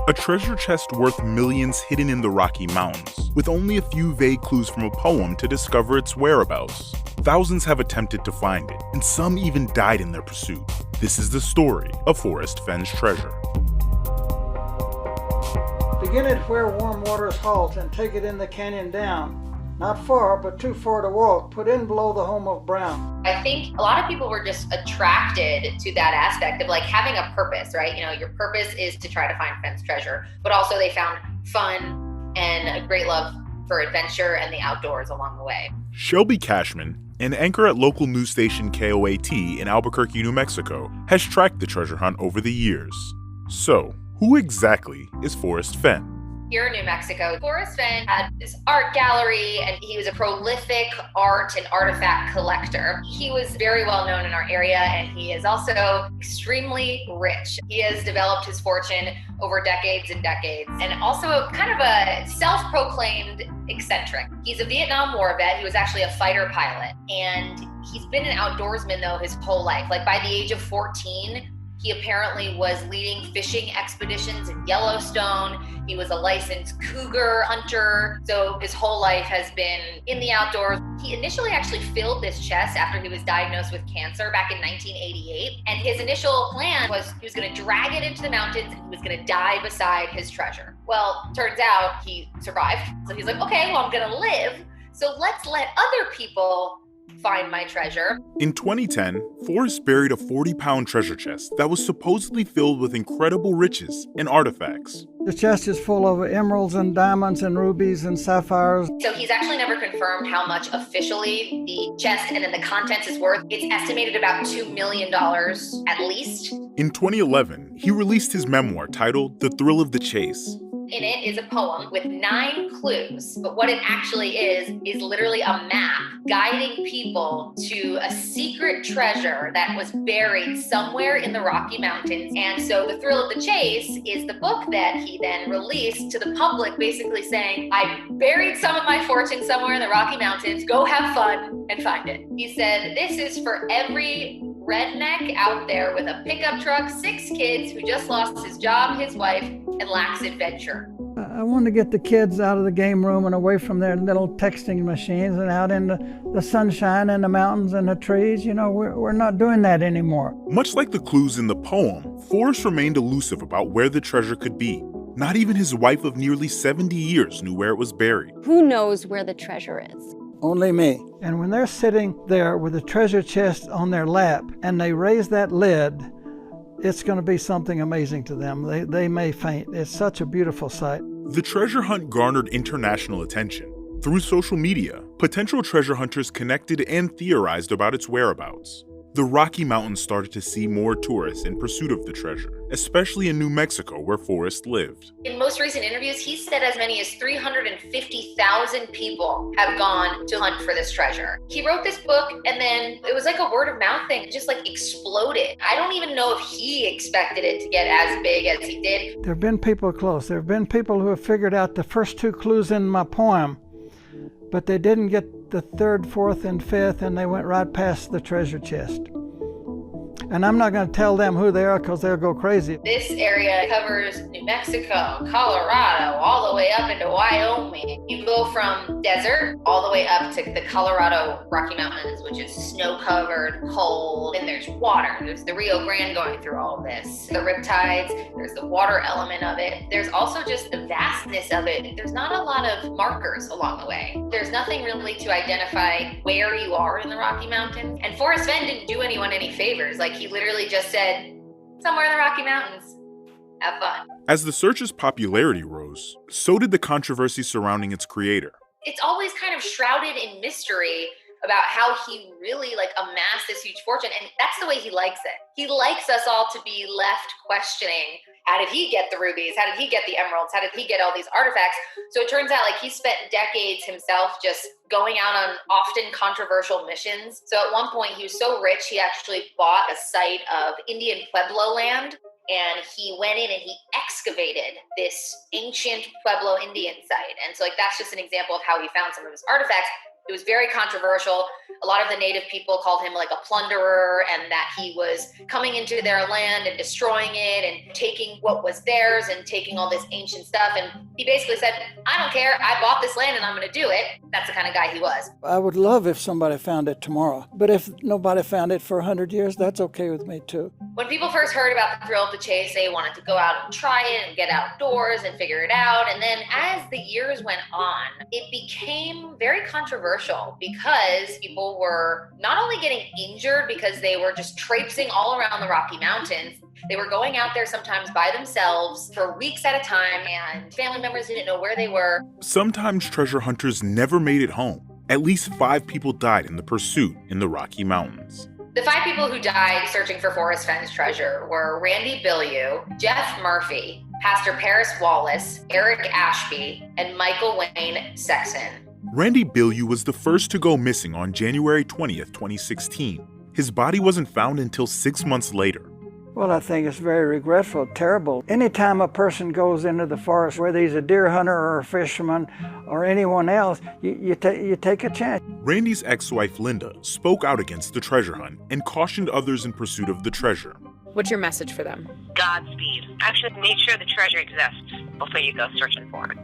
a treasure chest worth millions hidden in the Rocky Mountains, with only a few vague clues from a poem to discover its whereabouts. Thousands have attempted to find it, and some even died in their pursuit. This is the story of Forrest Fenn's treasure. Begin it where warm waters halt and take it in the canyon down. Not far, but too far to walk. Put in below the home of Brown. I think a lot of people were just attracted to that aspect of like having a purpose, right? You know, your purpose is to try to find Fenn's treasure, but also they found fun and a great love for adventure and the outdoors along the way. Shelby Cashman, an anchor at local news station KOAT in Albuquerque, New Mexico, has tracked the treasure hunt over the years. So, who exactly is Forrest Fenn? Here in New Mexico, Forrest Fenn had this art gallery, and he was a prolific art and artifact collector. He was very well known in our area, and he is also extremely rich. He has developed his fortune over decades and decades, and also kind of a self-proclaimed eccentric. He's a Vietnam War vet. He was actually a fighter pilot, and he's been an outdoorsman, though, his whole life. Like, by the age of 14, he apparently was leading fishing expeditions in Yellowstone. He was a licensed cougar hunter. So his whole life has been in the outdoors. He initially actually filled this chest after he was diagnosed with cancer back in 1988. And his initial plan was he was going to drag it into the mountains and he was going to die beside his treasure. Well, turns out he survived. So he's like, okay, well, I'm going to live. So let's let other people find my treasure. In 2010, Forrest buried a 40-pound treasure chest that was supposedly filled with incredible riches and artifacts. The chest is full of emeralds and diamonds and rubies and sapphires. So he's actually never confirmed how much officially the chest and then the contents is worth. It's estimated about $2 million at least. In 2011, he released his memoir titled The Thrill of the Chase. In it is a poem with 9 clues, but what it actually is literally a map guiding people to a secret treasure that was buried somewhere in the Rocky Mountains. And so The Thrill of the Chase is the book that he then released to the public, basically saying, I buried some of my fortune somewhere in the Rocky Mountains, go have fun and find it. He said, this is for every redneck out there with a pickup truck, 6 kids who just lost his job, his wife, and lacks adventure. I want to get the kids out of the game room and away from their little texting machines and out into the sunshine and the mountains and the trees. You know, we're not doing that anymore. Much like the clues in the poem, Forrest remained elusive about where the treasure could be. Not even his wife of nearly 70 years knew where it was buried. Who knows where the treasure is? Only me. And when they're sitting there with a treasure chest on their lap and they raise that lid, it's going to be something amazing to them. They may faint. It's such a beautiful sight. The treasure hunt garnered international attention. Through social media, potential treasure hunters connected and theorized about its whereabouts. The Rocky Mountains started to see more tourists in pursuit of the treasure, especially in New Mexico where Forrest lived. In most recent interviews, he said as many as 350,000 people have gone to hunt for this treasure. He wrote this book and then it was like a word of mouth thing, it just like exploded. I don't even know if he expected it to get as big as he did. There have been people close. There have been people who have figured out the first 2 clues in my poem, but they didn't get the 3rd, 4th, and 5th, and they went right past the treasure chest. And I'm not going to tell them who they are because they'll go crazy. This area covers New Mexico, Colorado, all the way up into Wyoming. You go from desert all the way up to the Colorado Rocky Mountains, which is snow-covered, cold, and there's water. There's the Rio Grande going through all of this. The riptides, there's the water element of it. There's also just the vastness of it. There's not a lot of markers along the way. There's nothing really to identify where you are in the Rocky Mountains. And Forrest Fenn didn't do anyone any favors. Like, he literally just said, somewhere in the Rocky Mountains, have fun. As the search's popularity rose, so did the controversy surrounding its creator. It's always kind of shrouded in mystery about how he really amassed this huge fortune. And that's the way he likes it. He likes us all to be left questioning, how did he get the rubies? How did he get the emeralds? How did he get all these artifacts? So it turns out he spent decades himself just going out on often controversial missions. So at one point he was so rich, he actually bought a site of Indian Pueblo land. And he went in and he excavated this ancient Pueblo Indian site. And so that's just an example of how he found some of his artifacts. It was very controversial. A lot of the native people called him like a plunderer, and that he was coming into their land and destroying it and taking what was theirs and taking all this ancient stuff. And he basically said, I don't care. I bought this land and I'm going to do it. That's the kind of guy he was. I would love if somebody found it tomorrow. But if nobody found it for 100 years, that's okay with me too. When people first heard about the thrill of the chase, they wanted to go out and try it and get outdoors and figure it out. And then as the years went on, it became very controversial because people were not only getting injured because they were just traipsing all around the Rocky Mountains, they were going out there sometimes by themselves for weeks at a time, and family members didn't know where they were. Sometimes treasure hunters never made it home. At least 5 people died in the pursuit in the Rocky Mountains. The 5 people who died searching for Forrest Fenn's treasure were Randy Bilyeu, Jeff Murphy, Pastor Paris Wallace, Eric Ashby, and Michael Wayne Sexton. Randy Bilyeu was the first to go missing on January 20th, 2016. His body wasn't found until 6 months later. Well, I think it's very regretful, terrible. Anytime a person goes into the forest, whether he's a deer hunter or a fisherman or anyone else, you take a chance. Randy's ex-wife, Linda, spoke out against the treasure hunt and cautioned others in pursuit of the treasure. What's your message for them? Godspeed. Actually, make sure the treasure exists before you go searching for it.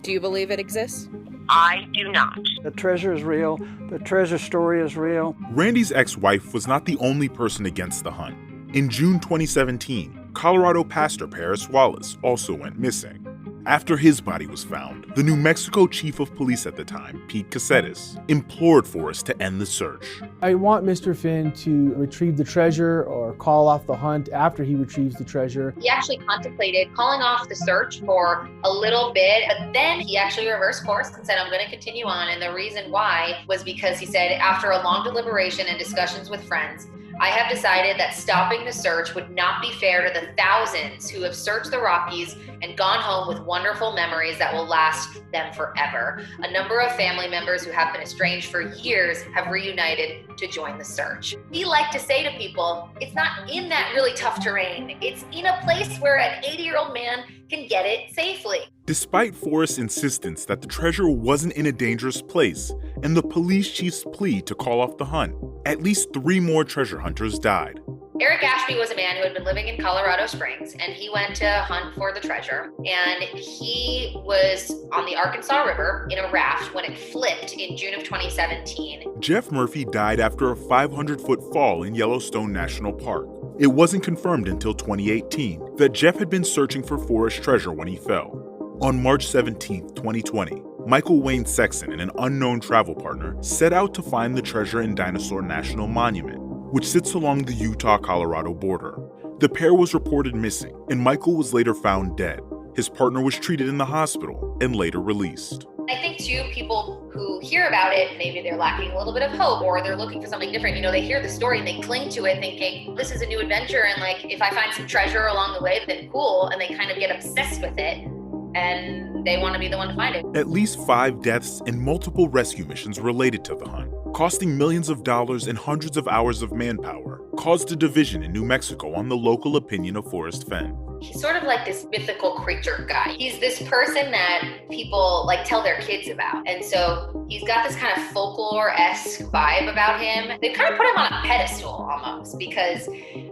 Do you believe it exists? I do not. The treasure is real. The treasure story is real. Randy's ex-wife was not the only person against the hunt. In June 2017, Colorado pastor Paris Wallace also went missing. After his body was found, the New Mexico chief of police at the time, Pete Caceres, implored Forrest to end the search. I want Mr. Finn to retrieve the treasure or call off the hunt after he retrieves the treasure. He actually contemplated calling off the search for a little bit, but then he actually reversed course and said, I'm going to continue on. And the reason why was because he said, after a long deliberation and discussions with friends, I have decided that stopping the search would not be fair to the thousands who have searched the Rockies and gone home with wonderful memories that will last them forever. A number of family members who have been estranged for years have reunited to join the search. He liked to say to people, it's not in that really tough terrain. It's in a place where an 80-year-old man can get it safely. Despite Forrest's insistence that the treasure wasn't in a dangerous place and the police chief's plea to call off the hunt, at least 3 more treasure hunters died. Eric Ashby was a man who had been living in Colorado Springs, and he went to hunt for the treasure. And he was on the Arkansas River in a raft when it flipped in June of 2017. Jeff Murphy died after a 500-foot fall in Yellowstone National Park. It wasn't confirmed until 2018 that Jeff had been searching for Forrest's treasure when he fell. On March 17, 2020, Michael Wayne Sexton and an unknown travel partner set out to find the treasure in Dinosaur National Monument, which sits along the Utah-Colorado border. The pair was reported missing, and Michael was later found dead. His partner was treated in the hospital and later released. I think too, people who hear about it, maybe they're lacking a little bit of hope or they're looking for something different. You know, they hear the story and they cling to it thinking, this is a new adventure, and like, if I find some treasure along the way, then cool, and they kind of get obsessed with it. And they want to be the one to find it. At least 5 deaths and multiple rescue missions related to the hunt, costing millions of dollars and hundreds of hours of manpower, caused a division in New Mexico on the local opinion of Forrest Fenn. He's sort of like this mythical creature guy. He's this person that people like tell their kids about. And so he's got this kind of folklore-esque vibe about him. They kind of put him on a pedestal almost because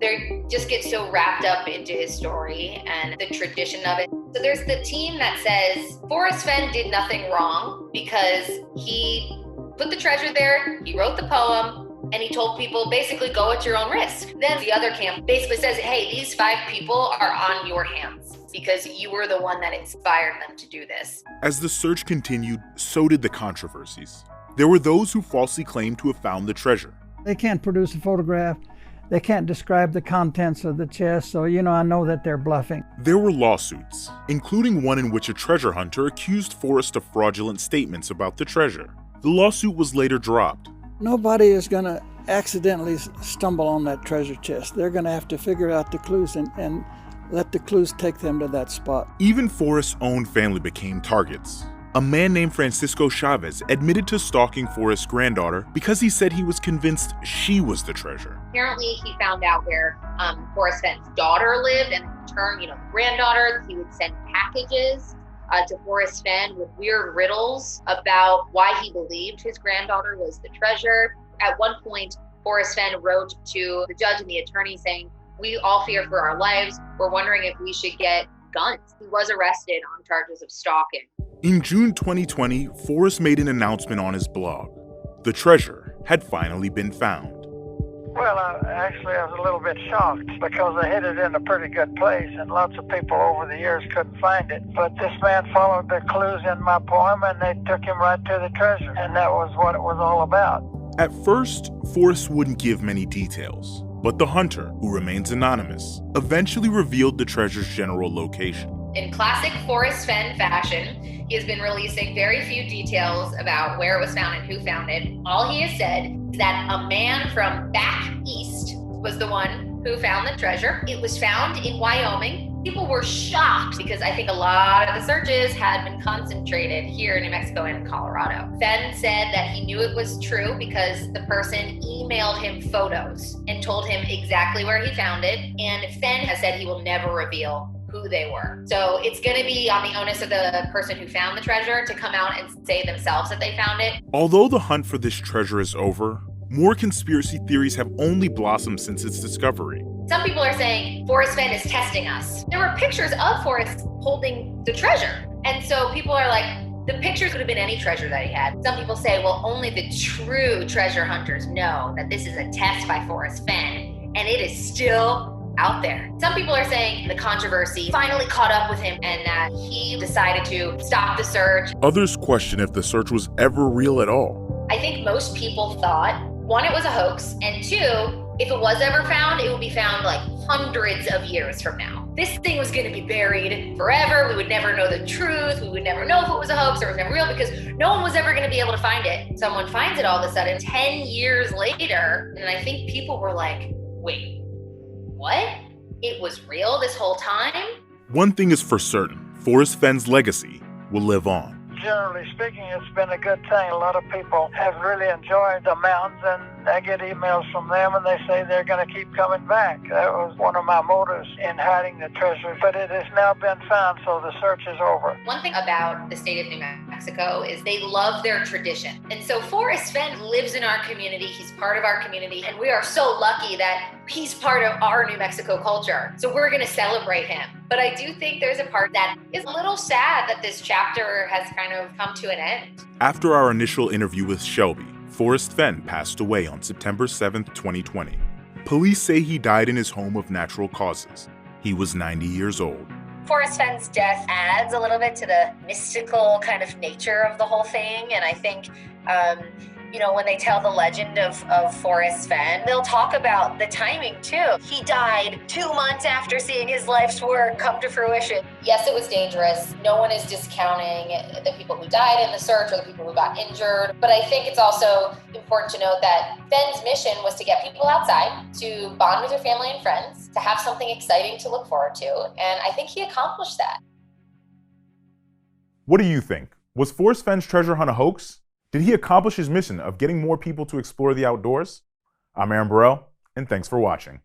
they just get so wrapped up into his story and the tradition of it. So there's the team that says Forrest Fenn did nothing wrong because he put the treasure there, he wrote the poem, and he told people basically go at your own risk. Then the other camp basically says, hey, these 5 people are on your hands because you were the one that inspired them to do this. As the search continued, so did the controversies. There were those who falsely claimed to have found the treasure. They can't produce a photograph. They can't describe the contents of the chest, so I know that they're bluffing. There were lawsuits, including one in which a treasure hunter accused Forrest of fraudulent statements about the treasure. The lawsuit was later dropped. Nobody is going to accidentally stumble on that treasure chest. They're going to have to figure out the clues and let the clues take them to that spot. Even Forrest's own family became targets. A man named Francisco Chavez admitted to stalking Forrest's granddaughter because he said he was convinced she was the treasure. Apparently, he found out where Forrest Fenn's daughter lived, and in turn, the granddaughter, he would send packages to Forrest Fenn with weird riddles about why he believed his granddaughter was the treasure. At one point, Forrest Fenn wrote to the judge and the attorney saying, "We all fear for our lives. We're wondering if we should get guns." He was arrested on charges of stalking. In June 2020, Forrest made an announcement on his blog. The treasure had finally been found. Well, I was a little bit shocked because I hid it in a pretty good place and lots of people over the years couldn't find it. But this man followed the clues in my poem and they took him right to the treasure. And that was what it was all about. At first, Forrest wouldn't give many details, but the hunter, who remains anonymous, eventually revealed the treasure's general location. In classic Forrest Fenn fashion, he has been releasing very few details about where it was found and who found it. All he has said is that a man from back east was the one who found the treasure. It was found in Wyoming. People were shocked because I think a lot of the searches had been concentrated here in New Mexico and Colorado. Fenn said that he knew it was true because the person emailed him photos and told him exactly where he found it. And Fenn has said he will never reveal who they were. So it's going to be on the onus of the person who found the treasure to come out and say themselves that they found it. Although the hunt for this treasure is over, more conspiracy theories have only blossomed since its discovery. Some people are saying Forrest Fenn is testing us. There were pictures of Forrest holding the treasure. And so people are like, the pictures could have been any treasure that he had. Some people say, well, only the true treasure hunters know that this is a test by Forrest Fenn, and it is still out there. Some people are saying the controversy finally caught up with him and that he decided to stop the search. Others question if the search was ever real at all. I think most people thought, one, it was a hoax, and two, if it was ever found, it would be found like hundreds of years from now. This thing was going to be buried forever. We would never know the truth. We would never know if it was a hoax or it was never real because no one was ever going to be able to find it. Someone finds it all of a sudden 10 years later, and I think people were like, wait, what? It was real this whole time? One thing is for certain, Forrest Fenn's legacy will live on. Generally speaking, it's been a good thing. A lot of people have really enjoyed the mountains, and I get emails from them, and they say they're going to keep coming back. That was one of my motives in hiding the treasure, but it has now been found, so the search is over. One thing about the state of New Mexico is they love their tradition. And so Forrest Fenn lives in our community. He's part of our community, and we are so lucky that he's part of our New Mexico culture. So we're going to celebrate him. But I do think there's a part that is a little sad that this chapter has kind of come to an end. After our initial interview with Shelby, Forrest Fenn passed away on September 7th, 2020. Police say he died in his home of natural causes. He was 90 years old. Forrest Fenn's death adds a little bit to the mystical kind of nature of the whole thing. And I think, when they tell the legend of Forrest Fenn, they'll talk about the timing too. He died 2 months after seeing his life's work come to fruition. Yes, it was dangerous. No one is discounting the people who died in the search or the people who got injured. But I think it's also important to note that Fenn's mission was to get people outside, to bond with their family and friends, to have something exciting to look forward to. And I think he accomplished that. What do you think? Was Forrest Fenn's treasure hunt a hoax? Did he accomplish his mission of getting more people to explore the outdoors? I'm Aaron Burrell, and thanks for watching.